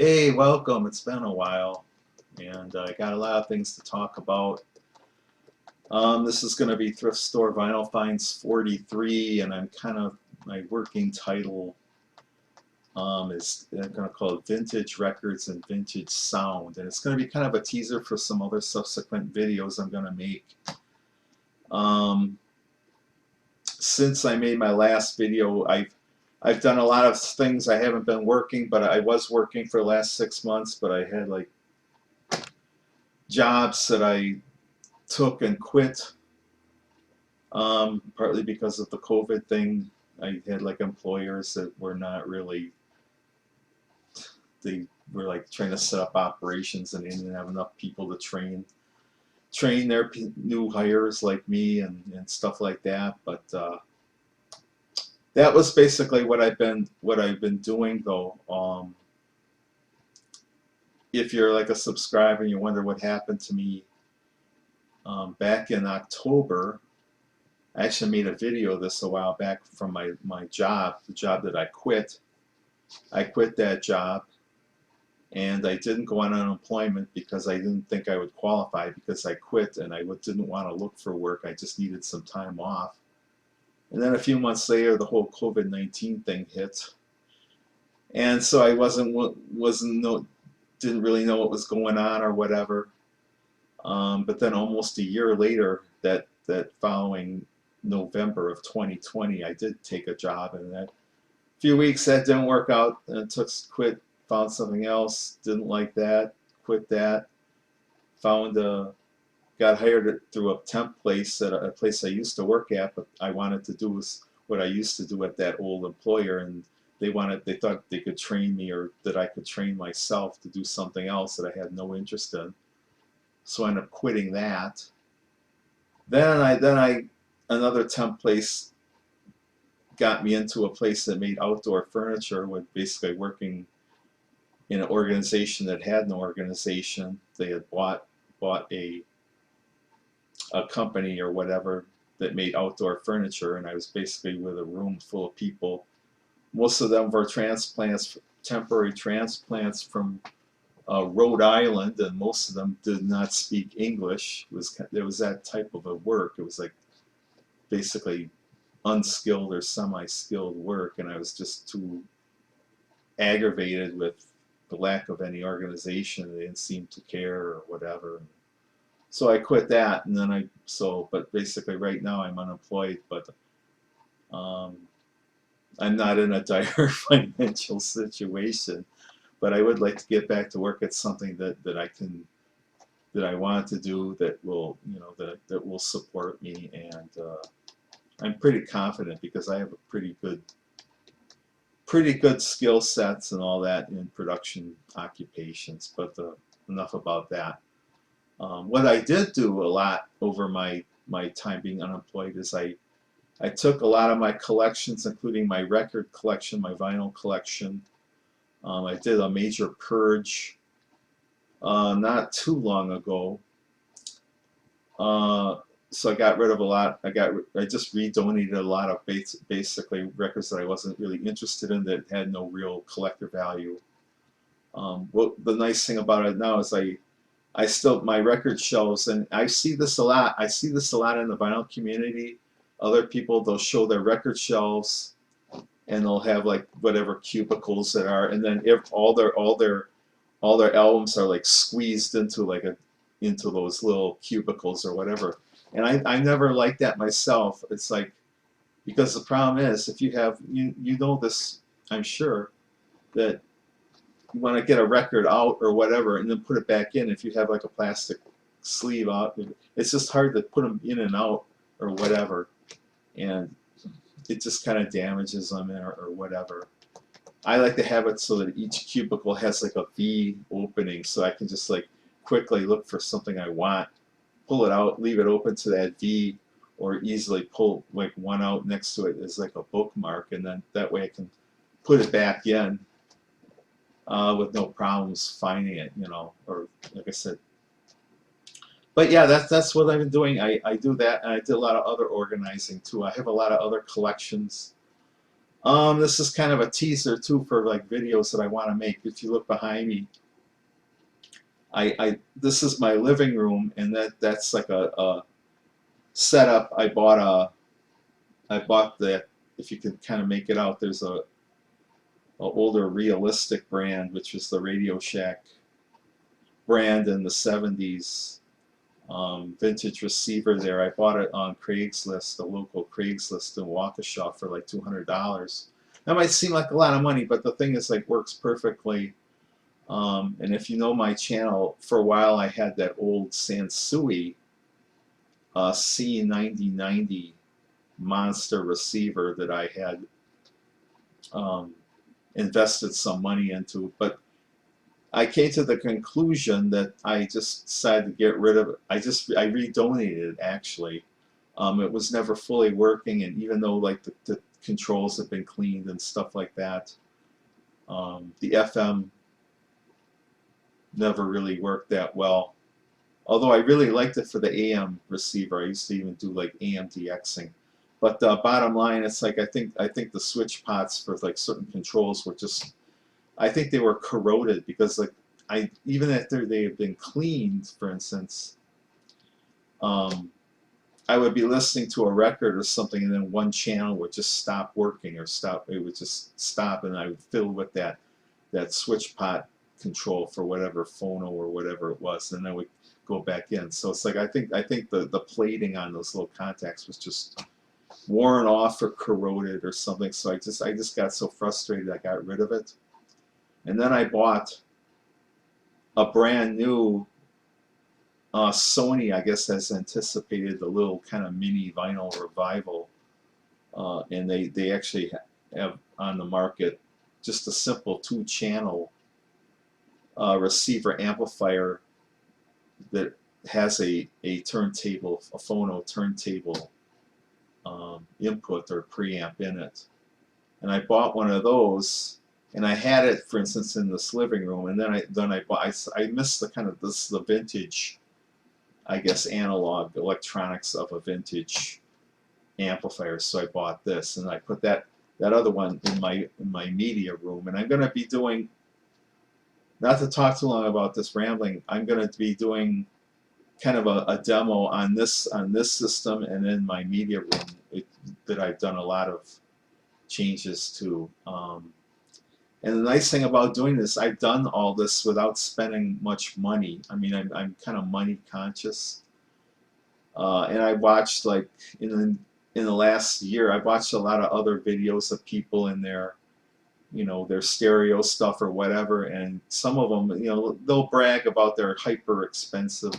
Hey, welcome. It's been a while, and I got a lot of things to talk about. This is going to be Thrift Store Vinyl Finds 43, and I'm kind of, my working title is, I'm going to call it Vintage Records and Vintage Sound, and it's going to be kind of a teaser for some other subsequent videos I'm going to make. Um, since I made my last video, I've done a lot of things. I haven't been working, but I was working for the last 6 months, but I had like jobs that I took and quit, partly because of the COVID thing. I had like employers that were not really, they were like trying to set up operations and they didn't have enough people to train their new hires like me and stuff like that. But that was basically what I've been doing though. If you're like a subscriber and you wonder what happened to me, back in October, I actually made a video of this a while back from my job, the job that I quit. I quit that job and I didn't go on unemployment because I didn't think I would qualify because I quit and I didn't want to look for work. I just needed some time off. And then a few months later, the whole COVID-19 thing hit. And so I didn't really know what was going on or whatever. But then almost a year later, that following November of 2020, I did take a job, and that few weeks that didn't work out, and quit, found something else, didn't like that, quit that, got hired through a temp place at a place I used to work at, but I wanted to do what I used to do at that old employer, and they thought they could train me or that I could train myself to do something else that I had no interest in. So I ended up quitting that. Then another temp place got me into a place that made outdoor furniture, with basically working in an organization that had no organization. They had bought a company or whatever that made outdoor furniture, and I was basically with a room full of people. Most of them were temporary transplants from Rhode Island, and most of them did not speak English. There was that type of a work. It was like basically unskilled or semi-skilled work, and I was just too aggravated with the lack of any organization. They didn't seem to care or whatever. So I quit that, and then but basically right now I'm unemployed, but um, I'm not in a dire financial situation. But I would like to get back to work at something that I want to do, that will, that will support me, and I'm pretty confident because I have a pretty good skill sets and all that in production occupations. But enough about that. What I did do a lot over my time being unemployed is I took a lot of my collections, including my record collection, my vinyl collection. I did a major purge not too long ago. So I got rid of a lot. I just redonated a lot of basically records that I wasn't really interested in, that had no real collector value. The nice thing about it now is I still, my record shelves, and I see this a lot. I see this a lot in the vinyl community. Other people, they'll show their record shelves, and they'll have like whatever cubicles that are, and then if all their albums are like squeezed into into those little cubicles or whatever. And I never liked that myself. It's like, because the problem is, if you have, you know this, I'm sure, that you want to get a record out or whatever and then put it back in. If you have like a plastic sleeve out, it's just hard to put them in and out or whatever, and it just kind of damages them or whatever. I like to have it so that each cubicle has like a V opening, so I can just like quickly look for something I want, pull it out, leave it open to that V, or easily pull like one out next to it as like a bookmark, and then that way I can put it back in with no problems finding it, or like I said. But yeah, that's what I've been doing. I do that, and I did a lot of other organizing too. I have a lot of other collections This is kind of a teaser too for like videos that I want to make. If you look behind me, this is my living room, and that's like a setup. I bought the, if you can kind of make it out, there's a older realistic brand, which was the Radio Shack brand in the 70s. Vintage receiver there. I bought it on Craigslist, a local Craigslist in Waukesha for like $200. That might seem like a lot of money, but the thing is, like, works perfectly. And if you know my channel, for a while I had that old Sansui C9090 monster receiver that I had um, invested some money into, but I came to the conclusion that I just decided to get rid of it. I redonated it actually. It was never fully working, and even though like the controls have been cleaned and stuff like that, the FM never really worked that well. Although I really liked it for the AM receiver. I used to even do like AM DXing. But bottom line, it's like I think the switch pots for like certain controls were just, I think they were corroded because like even after they have been cleaned, for instance, um, I would be listening to a record or something, and then one channel would just stop working or stop. It would just stop, and I would fiddle with that switch pot control for whatever phono or whatever it was, and then I would go back in. So it's like I think the plating on those little contacts was just worn off or corroded or something. So I just got so frustrated I got rid of it. And then I bought a brand new Sony, I guess, has anticipated the little kind of mini vinyl revival, and they actually have on the market just a simple two-channel receiver amplifier that has a turntable, a phono turntable input or preamp in it. And I bought one of those, and I had it, for instance, in this living room. And then I bought. I missed the kind of the vintage, I guess, analog electronics of a vintage amplifier. So I bought this, and I put that other one in my media room. And I'm going to be doing, not to talk too long about this rambling, I'm going to be doing kind of a demo on this system, and in my media room that I've done a lot of changes to. And the nice thing about doing this, I've done all this without spending much money. I mean, I'm kind of money conscious. And I watched, like, in the last year, I've watched a lot of other videos of people in their, their stereo stuff or whatever, and some of them, they'll brag about their hyper expensive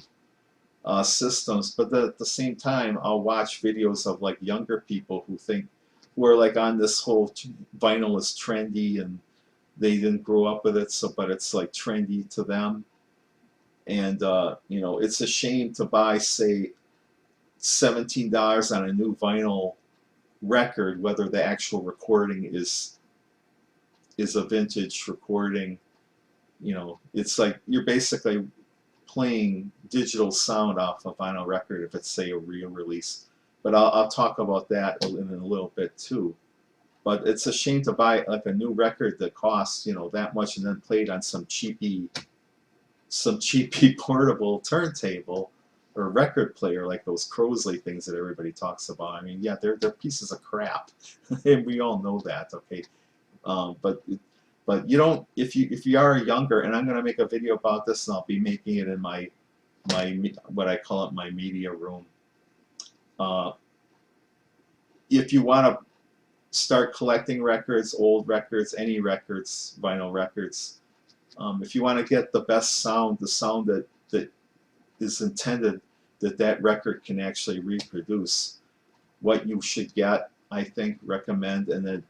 systems, but at the same time, I'll watch videos of like younger people who are like on this whole vinyl is trendy, and they didn't grow up with it, so but it's like trendy to them, and it's a shame to buy, say, $17 on a new vinyl record, whether the actual recording is a vintage recording. It's like you're basically playing digital sound off a vinyl record if it's, say, a real release. But I'll talk about that in a little bit too. But it's a shame to buy like a new record that costs that much and then play it on some cheapy portable turntable or record player, like those Crosley things that everybody talks about. I mean, yeah, they're pieces of crap, and we all know that. Okay, but you don't, if you are younger, and I'm going to make a video about this, and I'll be making it in my what I call it, my media room. If you want to start collecting records, old records, any records, vinyl records, if you want to get the best sound, the sound that is intended that record can actually reproduce, what you should get, I think, recommend, and then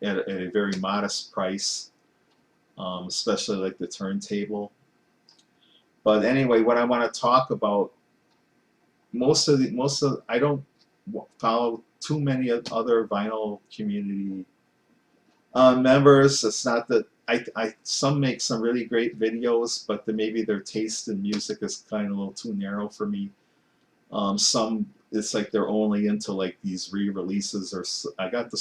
at a very modest price, especially like the turntable. But anyway, what I want to talk about, I don't follow too many other vinyl community members. It's not that some make some really great videos, but maybe their taste in music is kind of a little too narrow for me. Some, it's like they're only into like these re-releases, or I got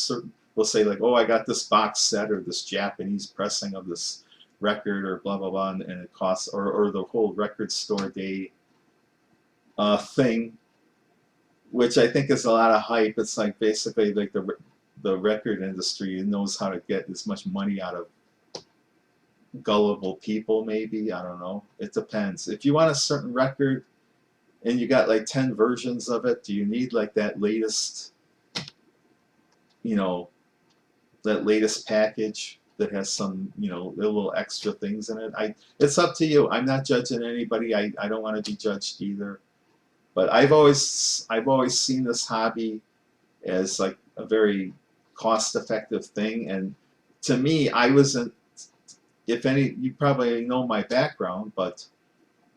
will say like, oh, I got this box set or this Japanese pressing of this record or blah blah blah, and it costs, or the whole record store day thing, which I think is a lot of hype. It's like basically like the record industry knows how to get as much money out of gullible people. Maybe, I don't know. It depends. If you want a certain record and you got like 10 versions of it, do you need like that latest, you know, that latest package that has some, you know, little extra things in it? It's up to you. I'm not judging anybody. I don't want to be judged either. But I've always seen this hobby as like a very cost-effective thing. And to me, I wasn't, if any, you probably know my background, but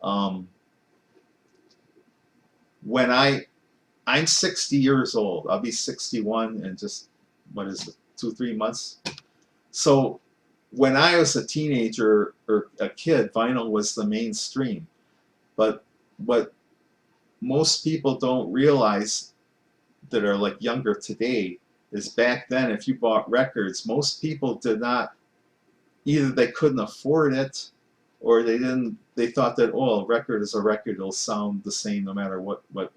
um, when I'm 60 years old, I'll be 61 in just, what is it, 2-3 months. So when I was a teenager or a kid, vinyl was the mainstream. But what most people don't realize that are like younger today is back then, if you bought records, most people did not, either they couldn't afford it, or they thought that, oh, a record is a record, it'll sound the same no matter what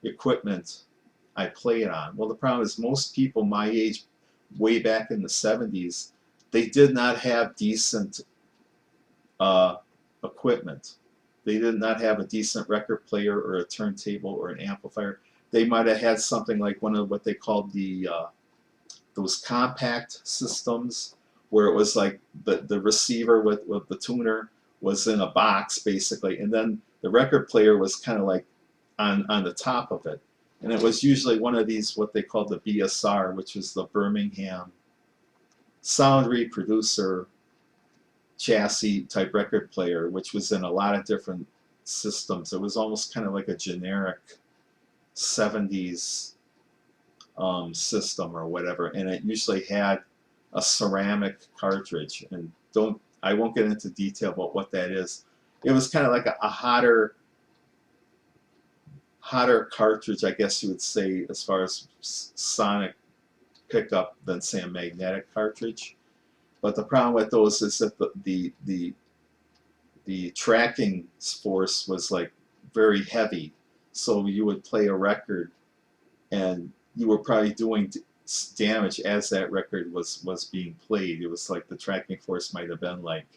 equipment I play it on. Well, the problem is most people my age, way back in the 70s, they did not have decent equipment. They did not have a decent record player or a turntable or an amplifier. They might have had something like one of what they called those compact systems, where it was like the receiver with the tuner was in a box basically, and then the record player was kind of like on the top of it. And it was usually one of these, what they called the BSR, which was the Birmingham sound reproducer chassis type record player, which was in a lot of different systems. It was almost kind of like a generic 70s system or whatever, and it usually had a ceramic cartridge. And I won't get into detail about what that is. It was kind of like a hotter cartridge, I guess you would say, as far as sonic pickup than, say, a magnetic cartridge. But the problem with those is that the tracking force was like very heavy. So you would play a record and you were probably doing damage as that record was being played. It was like the tracking force might have been like,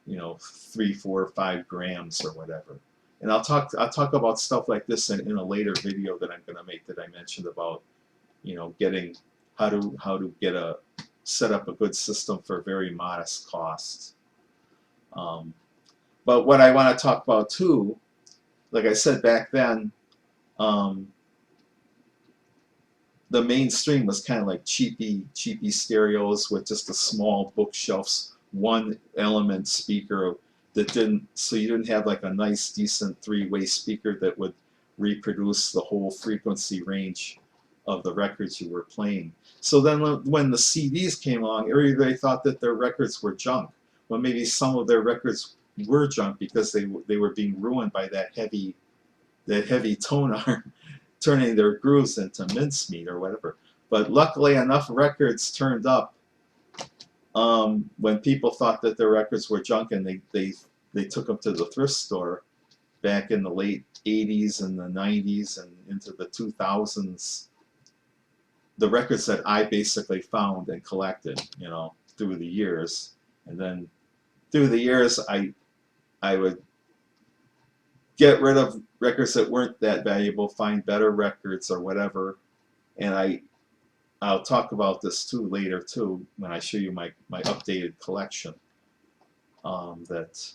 you know, 3, 4, 5 grams or whatever. And I'll talk about stuff like this in a later video that I'm going to make, that I mentioned about, you know, getting how to set up a good system for very modest costs. But what I want to talk about too, like I said back then, the mainstream was kind of like cheapy stereos with just a small bookshelves, one element speaker that didn't, so you didn't have like a nice decent 3-way speaker that would reproduce the whole frequency range of the records you were playing. So then when the CDs came along, everybody thought that their records were junk. Well, maybe some of their records were junk because they were being ruined by that heavy tone arm turning their grooves into mincemeat or whatever. But luckily enough records turned up when people thought that their records were junk, and they took them to the thrift store back in the late 80s and the 90s and into the 2000s. The records that I basically found and collected, you know, through the years. And then through the years, I would get rid of records that weren't that valuable, find better records or whatever. And I'll talk about this too later too, when I show you my updated collection. That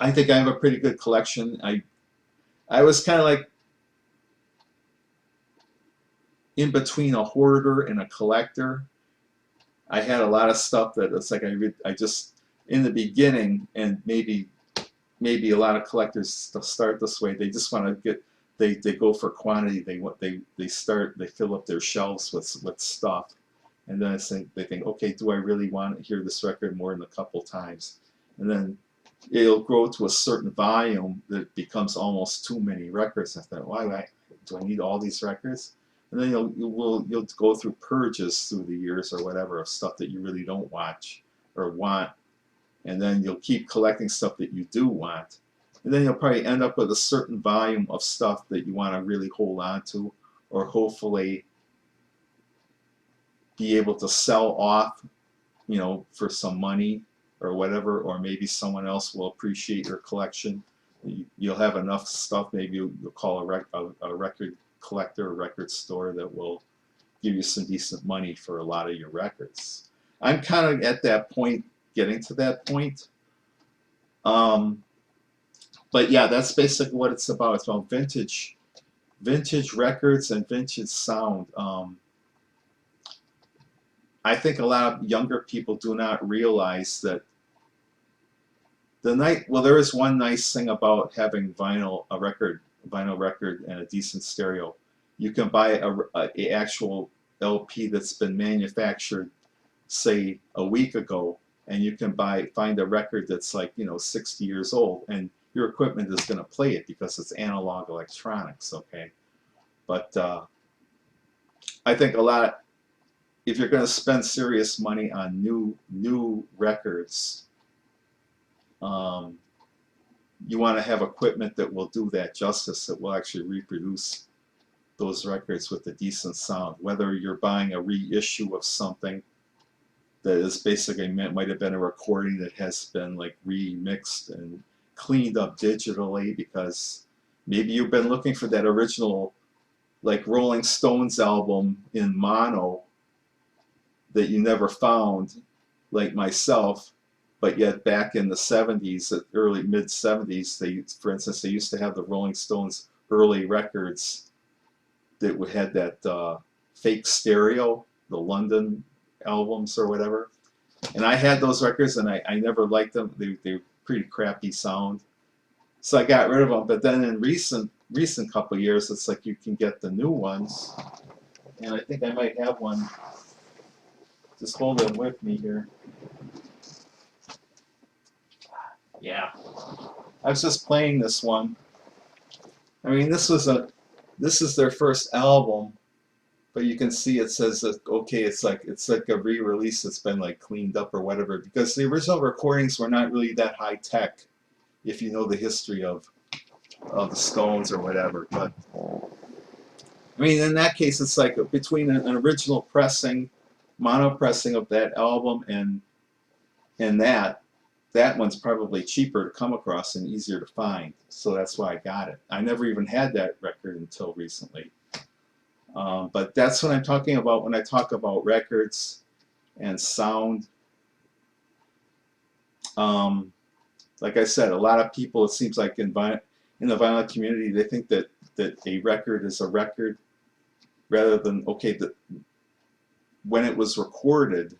I think I have a pretty good collection. I was kind of like in between a hoarder and a collector. I had a lot of stuff that it's like I just, in the beginning, and maybe a lot of collectors start this way. They just want to get, they go for quantity. They fill up their shelves with stuff, and then they think, okay, do I really want to hear this record more than a couple times? And then it'll grow to a certain volume that becomes almost too many records. I thought, why do I need all these records? and then you'll go through purges through the years or whatever of stuff that you really don't watch or want, and then you'll keep collecting stuff that you do want, and then you'll probably end up with a certain volume of stuff that you want to really hold on to, or hopefully be able to sell off, you know, for some money or whatever, or maybe someone else will appreciate your collection. You'll have enough stuff, maybe you'll call a record collector, a record store that will give you some decent money for a lot of your records. I'm kind of at that point, getting to that point. But yeah, that's basically what it's about. It's about vintage records and vintage sound. I think a lot of younger people do not realize that well, there is one nice thing about having vinyl record and a decent stereo. You can buy a actual LP that's been manufactured, say, a week ago, and you can find a record that's like, you know, 60 years old, and your equipment is going to play it because it's analog electronics, okay? But I think if you're going to spend serious money on new records, you want to have equipment that will do that justice, that will actually reproduce those records with a decent sound. Whether you're buying a reissue of something that is basically might have been a recording that has been like remixed and cleaned up digitally, because maybe you've been looking for that original, like, Rolling Stones album in mono that you never found, like myself. But yet back in the 70s, early mid 70s, for instance, they used to have the Rolling Stones early records that had that fake stereo, the London albums or whatever. And I had those records, and I never liked them. They were pretty crappy sound. So I got rid of them. But then in recent couple of years, it's like you can get the new ones. And I think I might have one. Just hold them with me here. Yeah, I was just playing this one. I mean, this is their first album, but you can see it says that, okay, it's like a re-release that's been like cleaned up or whatever, because the original recordings were not really that high tech, if you know the history of the Stones or whatever. But I mean, in that case, it's like between an original pressing, mono pressing of that album and that one's probably cheaper to come across and easier to find. So that's why I got it. I never even had that record until recently. But that's what I'm talking about when I talk about records and sound. Like I said, a lot of people, it seems like in the vinyl community, they think that a record is a record, rather than, okay, when it was recorded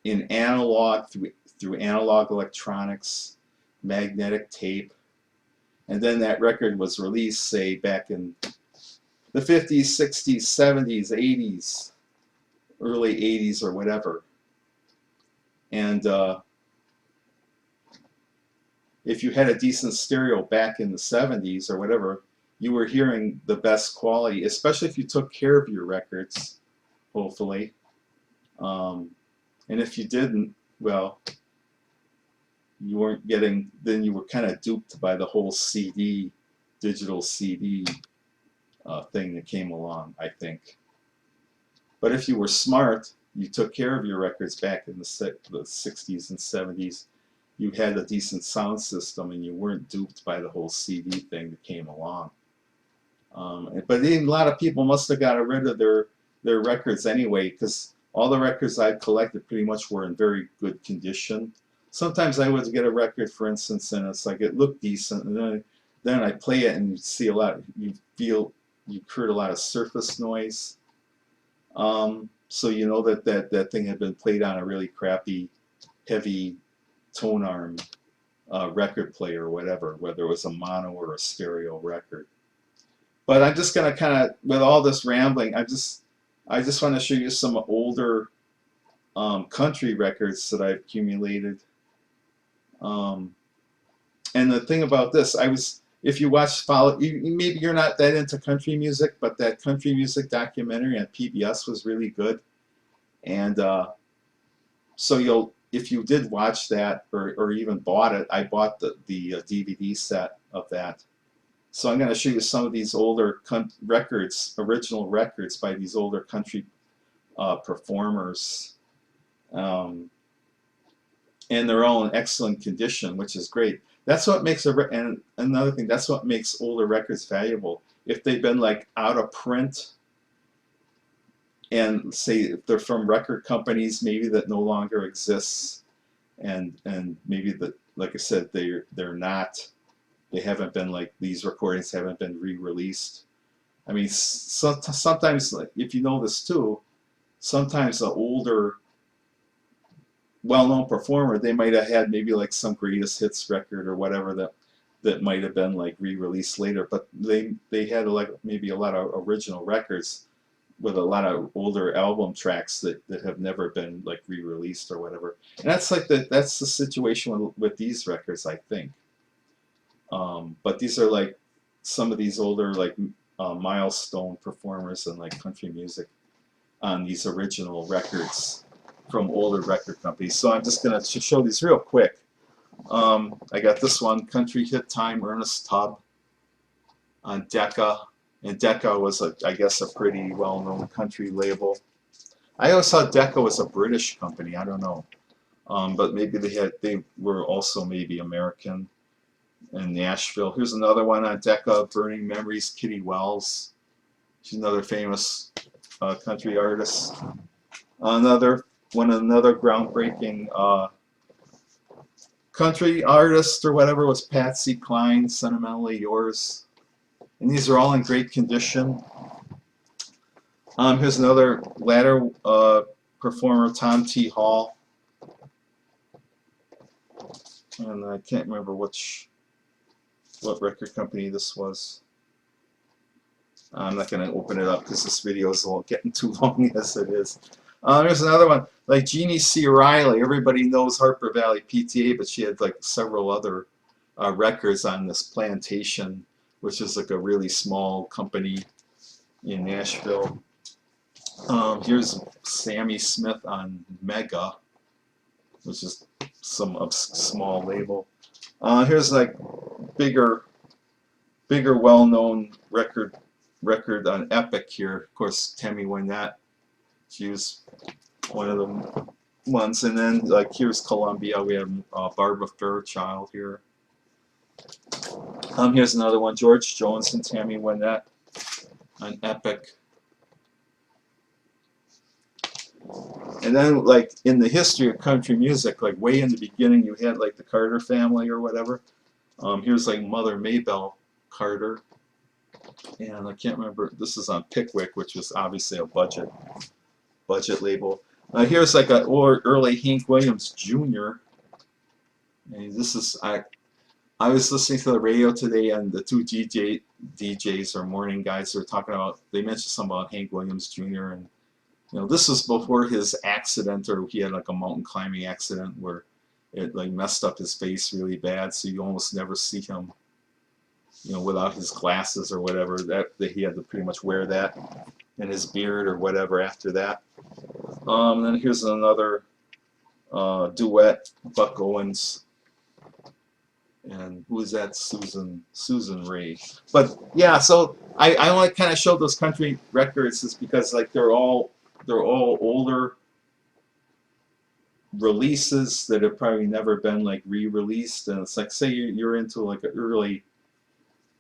in analog, through analog electronics, magnetic tape, and then that record was released, say, back in the 50s, 60s, 70s, 80s, early 80s or whatever. And if you had a decent stereo back in the 70s or whatever, you were hearing the best quality, especially if you took care of your records, hopefully. And if you didn't, well, you weren't getting, then you were kind of duped by the whole digital CD thing that came along, I think. But if you were smart, you took care of your records back in the 60s and 70s, you had a decent sound system and you weren't duped by the whole CD thing that came along. But a lot of people must have got rid of their records anyway, because all the records I've collected pretty much were in very good condition. Sometimes I would get a record, for instance, and it's like it looked decent, and then I play it and you see a lot, you heard a lot of surface noise. So you know that thing had been played on a really crappy, heavy tone arm record player or whatever, whether it was a mono or a stereo record. But I'm just gonna kind of, with all this rambling, I just want to show you some older country records that I've accumulated. And the thing about this, if you maybe you're not that into country music, but that country music documentary on PBS was really good. And so if you did watch that or even bought it, I bought the DVD set of that. So I'm going to show you some of these older records, original records by these older country performers. And they're all in excellent condition, which is great. That's what makes and another thing, that's what makes older records valuable. If they've been like out of print, and say if they're from record companies maybe that no longer exists, and maybe that, like I said, they're not, they haven't been, like, these recordings haven't been re-released. I mean, sometimes, like, if you know this too, sometimes the older well-known performer, they might have had maybe like some greatest hits record or whatever that might have been like re-released later, but they had like maybe a lot of original records with a lot of older album tracks that have never been like re-released or whatever. And that's like that's the situation with these records, I think. But these are like some of these older like milestone performers in like country music on these original records from older record companies. So I'm just going to show these real quick. I got this one, Country Hit Time, Ernest Tubb on Decca. And Decca was, I guess, a pretty well-known country label. I always thought Decca was a British company. I don't know. But maybe they were also maybe American in Nashville. Here's another one on Decca, Burning Memories, Kitty Wells. She's another famous country artist. Another groundbreaking country artist or whatever was Patsy Cline, Sentimentally Yours. And these are all in great condition. Here's another latter performer, Tom T. Hall. And I can't remember what record company this was. I'm not going to open it up because this video is getting too long as it is. There's another one, like Jeannie C. Riley. Everybody knows Harper Valley PTA, but she had like several other records on this Plantation, which is like a really small company in Nashville. Here's Sammy Smith on Mega, which is some small label. Here's like bigger well-known record on Epic here. Of course, Tammy Wynette. She was one of the ones. And then like here's Columbia. We have Barbara Fairchild here. Here's another one, George Jones and Tammy Wynette on Epic. And then like in the history of country music, like way in the beginning, you had like the Carter family or whatever. Here's like Mother Maybelle Carter. And I can't remember, this is on Pickwick, which was obviously a budget label. Here's like an early Hank Williams Jr. And this is, I was listening to the radio today, and the two DJs or morning guys were talking about, they mentioned something about Hank Williams Jr. And you know, this was before his accident, or he had like a mountain climbing accident where it like messed up his face really bad, so you almost never see him, you know, without his glasses or whatever. That he had to pretty much wear that and his beard or whatever after that. Then here's another duet, Buck Owens. And who is that? Susan Ray. But yeah, so I want to kind of show those country records is because like they're all older releases that have probably never been like re-released. And it's like, say you're into like an early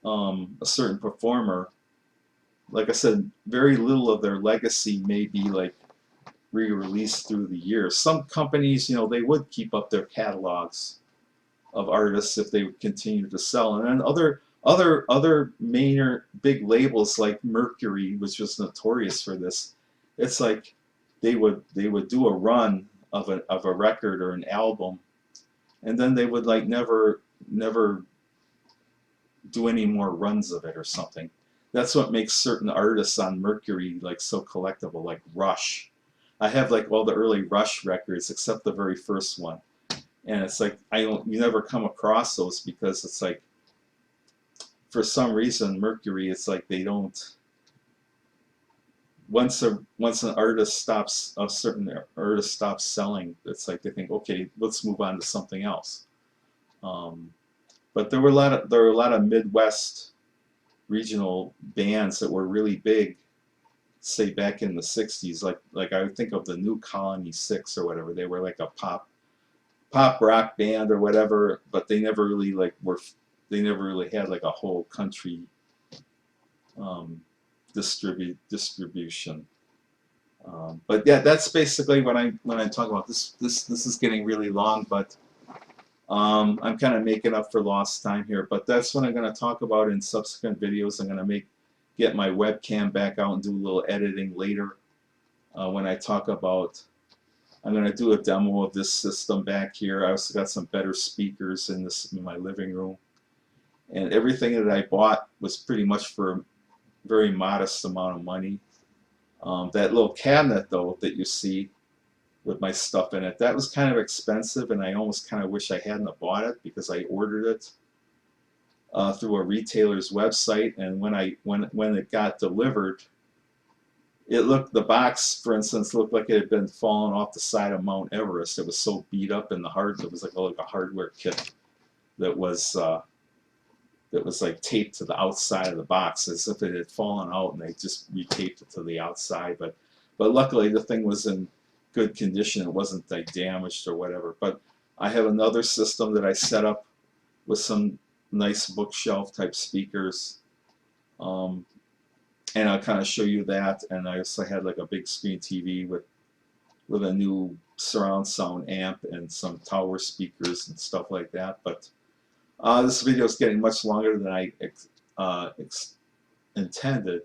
a certain performer. Like I said, very little of their legacy may be like re-released through the years. Some companies, you know, they would keep up their catalogs of artists if they would continue to sell. And then other major big labels like Mercury, which was notorious for this, it's like they would do a run of a record or an album, and then they would like never do any more runs of it or something. That's what makes certain artists on Mercury like so collectible, like Rush. I have like all the early Rush records except the very first one. And it's like you never come across those because it's like for some reason, Mercury, it's like they don't, once an artist stops, a certain artist stops selling, it's like they think, okay, let's move on to something else. Um, but there were a lot of Midwest regional bands that were really big, say back in the '60s. Like I would think of the New Colony Six or whatever. They were like a pop rock band or whatever, but they never really they never really had like a whole country um, distribution. But yeah, that's basically what when I talk about this. This is getting really long, but I'm kind of making up for lost time here. But that's what I'm going to talk about in subsequent videos. I'm going to get my webcam back out and do a little editing later when I talk about. I'm going to do a demo of this system back here. I also got some better speakers in my living room, and everything that I bought was pretty much for a very modest amount of money. That little cabinet though that you see with my stuff in it, that was kind of expensive, and I almost kind of wish I hadn't bought it because I ordered it through a retailer's website, and when it got delivered, the box, for instance, looked like it had been fallen off the side of Mount Everest. It was so beat up in the it was like a hardware kit that was like taped to the outside of the box as if it had fallen out, and they just retaped it to the outside. But luckily the thing was in good condition. It wasn't like damaged or whatever. But I have another system that I set up with some nice bookshelf type speakers, and I'll kind of show you that. And I also had like a big screen TV with a new surround sound amp and some tower speakers and stuff like that. But this video is getting much longer than I intended.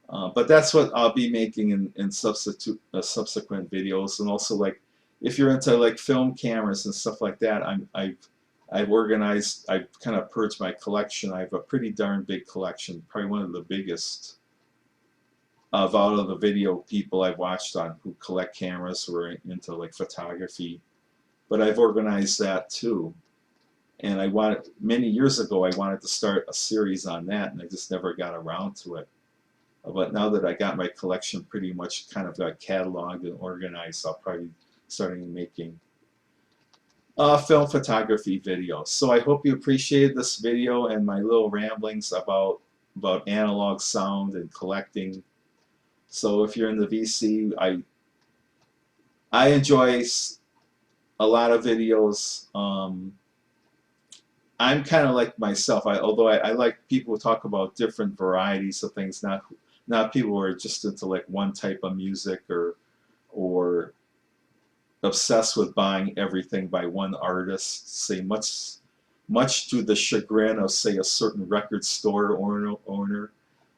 But that's what I'll be making in subsequent videos. And also, like, if you're into like film cameras and stuff like that, I've organized, I've kind of purged my collection. I have a pretty darn big collection, probably one of the biggest of all of the video people I've watched on who collect cameras, who are into like photography. But I've organized that too. And many years ago, I wanted to start a series on that, and I just never got around to it. But now that I got my collection pretty much kind of got cataloged and organized, I'll probably starting making film photography videos. So I hope you appreciated this video and my little ramblings about analog sound and collecting. So if you're in the VC, I enjoy a lot of videos. I'm kind of like myself. Although I like people who talk about different varieties of things, not people who are just into like one type of music or obsessed with buying everything by one artist, say much to the chagrin of, say, a certain record store owner.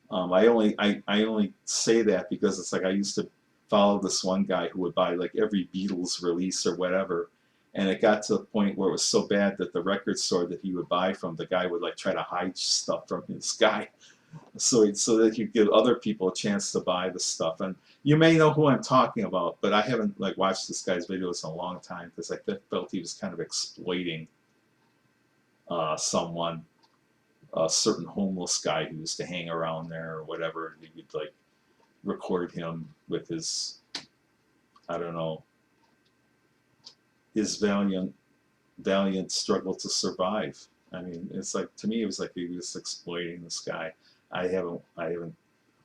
I only say that because it's like I used to follow this one guy who would buy like every Beatles release or whatever, and it got to the point where it was so bad that the record store that he would buy from, the guy would like try to hide stuff from his guy, so that he'd give other people a chance to buy the stuff. And you may know who I'm talking about, but I haven't like watched this guy's videos in a long time because I felt he was kind of exploiting someone, a certain homeless guy who used to hang around there or whatever. And he would like record him with his, I don't know, his valiant struggle to survive. I mean, it's like, to me, it was like he was exploiting this guy. I haven't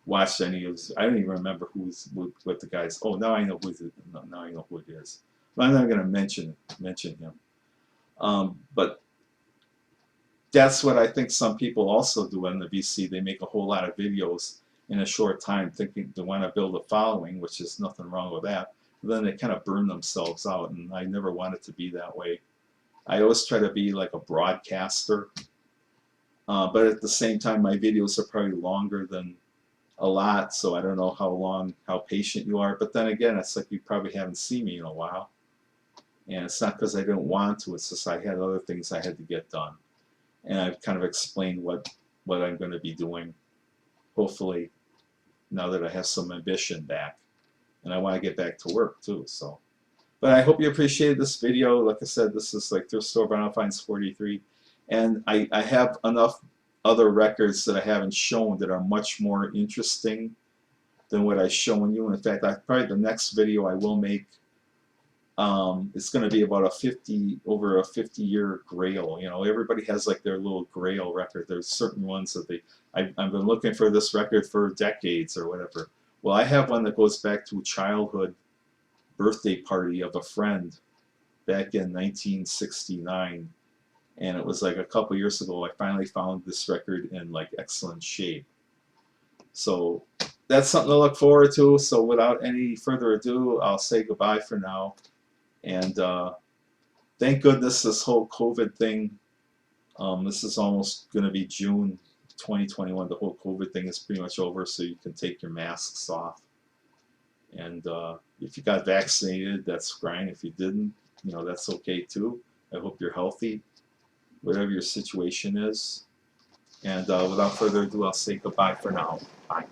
watched any of his, I don't even remember what the guy's. Oh, now I know now I know who it is. But I'm not going to mention him. But that's what I think some people also do in the VC. They make a whole lot of videos in a short time, thinking they want to build a following, which is nothing wrong with that. But then they kind of burn themselves out, and I never wanted to be that way. I always try to be like a broadcaster, but at the same time, my videos are probably longer than a lot, so I don't know how patient you are. But then again, it's like you probably haven't seen me in a while, and it's not because I didn't want to. It's just I had other things I had to get done, and I've kind of explained what I'm going to be doing. Hopefully, now that I have some ambition back, and I want to get back to work too. So. But I hope you appreciated this video. Like I said, this is like Thrift Store Vinyl Finds 43. And I have enough other records that I haven't shown that are much more interesting than what I've shown you. In fact, probably the next video I will make, it's going to be about over a 50-year grail. You know, everybody has like their little grail record. There's certain ones that I've been looking for this record for decades or whatever. Well, I have one that goes back to a childhood birthday party of a friend back in 1969. And it was like a couple years ago I finally found this record in like excellent shape. So that's something to look forward to. So without any further ado, I'll say goodbye for now. And thank goodness this whole COVID thing, this is almost going to be June 2021. The whole COVID thing is pretty much over, so you can take your masks off. And if you got vaccinated, that's fine. If you didn't, you know, that's okay too. I hope you're healthy, whatever your situation is. And without further ado, I'll say goodbye for now. Bye.